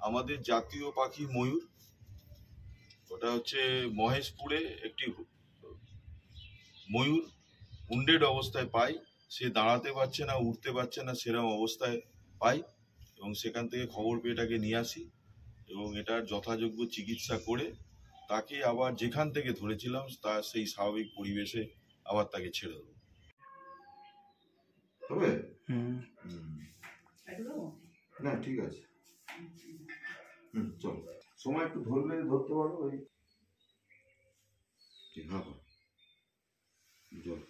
আমাদের জাতীয় পাখি ময়ূর, ওটা হচ্ছে মহেশপুরে একটি ময়ূর উন্ডেড অবস্থায় পাই। সে দাঁড়াতে পারছে না, উঠতে পারছে না, সেরকম অবস্থায় পাই এবং সেখান থেকে খবর পেয়ে এটাকে নিয়ে আসি এবং এটার যথাযোগ্য চিকিৎসা করে তাকে আবার যেখান থেকে ধরেছিলাম তার সেই স্বাভাবিক পরিবেশে আবার তাকে ছেড়ে দেবো। তবে না, ঠিক আছে, চল, সময় একটু ধরলে ধরতে পারো। ওই হ্যাঁ, জল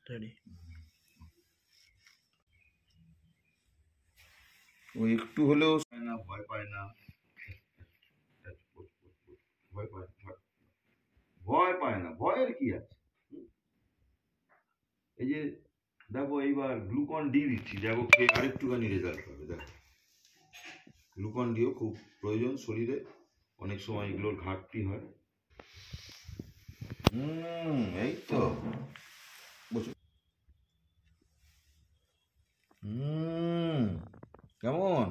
রেডি। ও একটু হলেও ভয় পায় না, ভয় পায় না, ভয়ের কি আছে? এই যে দেখো, এইবার গ্লুকন ডি দিচ্ছি, দেখো খেয়ে আরেকটুখানি রেজাল্ট পাবে। দেখো, গ্লুকন ডিও খুব প্রয়োজন শরীরে, অনেক সময় এগুলোর ঘাটতি হয়। এই তো বসো। কেমন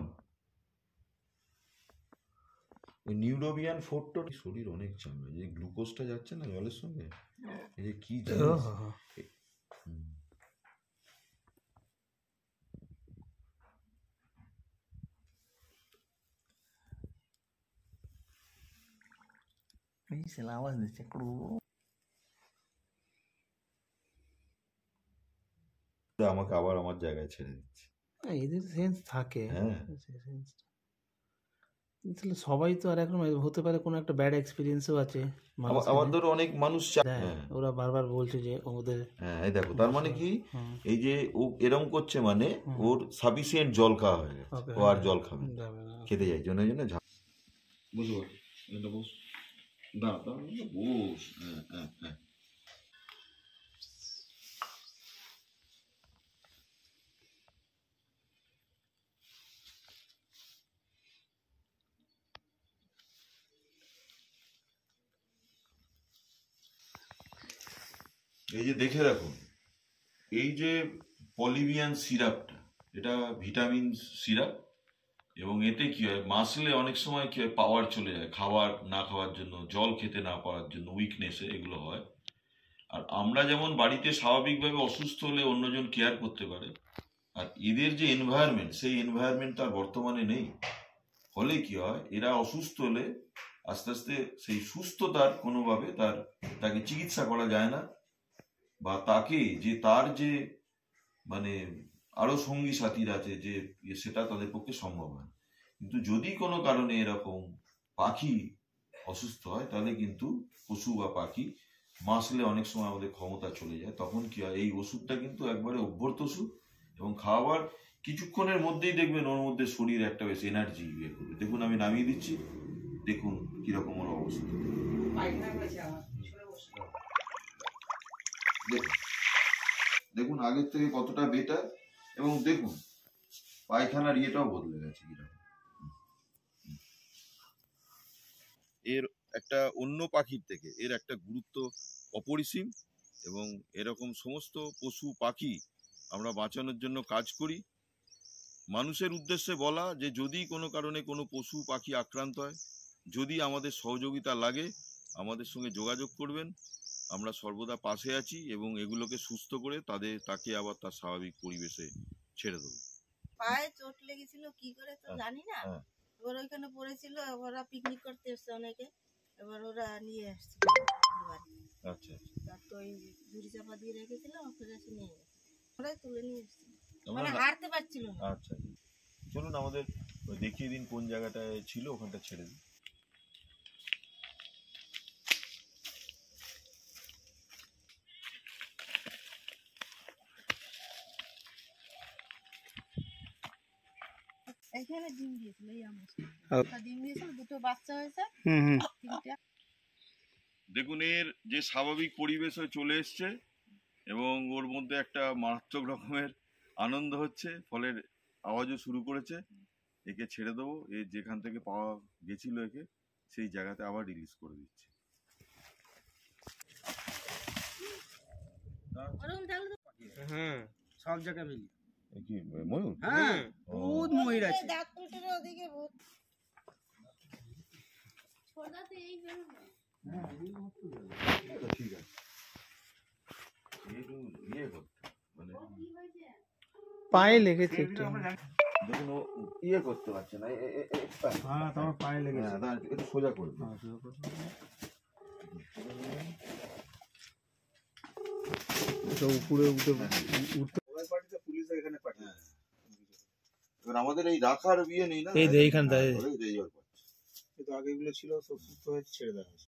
ওই নিউরোবিয়ান 4 শরীর অনেক চামড়া, যে গ্লুকোজটা যাচ্ছে না জলের সঙ্গে, এই যে কি জিনিস। আওয়াজ দিচ্ছে, আমাকে আবার আমার জায়গায় ছেড়ে দিচ্ছে। এদের সেন্স থাকে। হ্যাঁ, তাহলে সবাই তো আর এখন হতে পারে কোনো একটা ব্যাড এক্সপিরিয়েন্সও আছে। আবার ধরো অনেক মানুষ ওরা বারবার বলছে যে ওদের, হ্যাঁ, এই দেখো, তার মানে কি, এই যে ও এরম করছে মানে ওর সাফিসিয়েন্ট জল খাওয়া হয়ে গেছে, ও আর জল খাবে খেতে যাই জন্য বুঝতে পারো। এটা বস, দাঁড়া দাঁড়া, বস। হ্যাঁ হ্যাঁ হ্যাঁ, এই যে দেখে রাখুন, এই যে পলিভিয়ান সিরাপটা, এটা ভিটামিন সিরাপ এবং এতে কি হয়, মাসলে অনেক সময় কি হয়, পাওয়ার চলে যায়, খাবার না খাওয়ার জন্য, জল খেতে না পারার জন্য, উইকনেসে এগুলো হয়। আর আমরা যেমন বাড়িতে স্বাভাবিকভাবে অসুস্থ হলে অন্যজন কেয়ার করতে পারে, আর এদের যে এনভায়রনমেন্ট, সেই এনভায়রনমেন্ট তার বর্তমানে নেই। ফলে কি হয়, এরা অসুস্থ হলে আস্তে আস্তে সেই সুস্থতার কোনোভাবে তাকে চিকিৎসা করা যায় না, বা তাকে যে তার যে মানে আরো সঙ্গী সাথীরা আছে যে সেটা তাদের পক্ষে সম্ভব হয়। কিন্তু যদি কোনো কারণে এরকম পাখি অসুস্থ হয়, তাহলে কিন্তু পশু বা পাখি মাসলে অনেক সময় আমাদের ক্ষমতা চলে যায়। তখন কি হয়, এই ওষুধটা কিন্তু একবারে অভ্যর্থ ওষুধ এবং খাওয়ার কিছুক্ষণের মধ্যেই দেখবেন ওর মধ্যে শরীর একটা বেশ এনার্জি ইয়ে করবে। দেখুন, আমি নামিয়ে দিচ্ছি, দেখুন কিরকম ওর অবস্থা। দেখুন আগের থেকে কতটা বেটার, এবং দেখুন পায়খানার ইয়েটাও বদলে গেছে কিরকম। এর একটা অন্য পাখির থেকে এর একটা গুরুত্ব অপরিসীম, এবং এরকম সমস্ত পশু পাখি আমরা বাঁচানোর জন্য কাজ করি। মানুষের উদ্দেশ্যে বলা যে যদি কোনো কারণে কোনো পশু পাখি আক্রান্ত হয়, যদি আমাদের সহযোগিতা লাগে আমাদের সঙ্গে যোগাযোগ করবেন, আমরা সর্বদা পাশে আছি এবং এগুলোকে সুস্থ করে তাকে আবার তার স্বাভাবিক পরিবেশে ছেড়ে দেবো। পায়ে চোট লেগেছিল কি করে তো জানি না, এবার ওইখানে পড়েছিল, ওরা পিকনিক করতে এসছে অনেকে, এবার ওরা নিয়ে আসছে। আচ্ছা, তো ওই ঝুড়ি চাপা দিয়ে রেখেছিল, ফিরে এসে নিয়ে গেছে, ওরাই তুলে নিয়ে এসছে, মানে হাঁটতে পারছিল না। আচ্ছা, চলুন আমাদের দেখিয়ে দিন কোন জায়গাটায় ছিল, ওখানটা ছেড়ে দিন। এখানে ডিম দিয়েছিল এই আমার আচ্ছা। ডিম দিয়েছিল, দুটো বাচ্চা হয়েছে, হুম। তিনটা। দেখুন এর যে স্বাভাবিক পরিবেশে চলে এসছে এবং ওর মধ্যে একটা মারাত্মক রকমের আনন্দ হচ্ছে, ফলে আওয়াজও শুরু করেছে। একে ছেড়ে দেবো, এ যেখান থেকে পাওয়া গেছিল একে সেই জায়গাতে আবার রিলিজ করে দিচ্ছে। ওরকম থাকলে হুম, সব জায়গায় মিলি। কি ময়ূর? হ্যাঁ, বহুত ময়ূর আছে। দাঁত উঠে ওদিকে ভূত। ছোটাতে এই বেরোবে। ঠিক আছে, একটু ইয়ে করতে মানে পায়ে লেগেছে একটু। দেখুন ও ইয়ে করতে পারছে না, হ্যাঁ, তোমার পায়ে লেগেছে। একটু সোজা করবে। এটা উপরে উঠতে এবার আমাদের এই রাখার বিয়ে নেই না, এই যে এইখানটায়। এই যে জল পাচ্ছে। কিন্তু আগে এগুলো ছিল সব সুস্থ হয়ে ছেড়ে দেওয়া হয়েছে।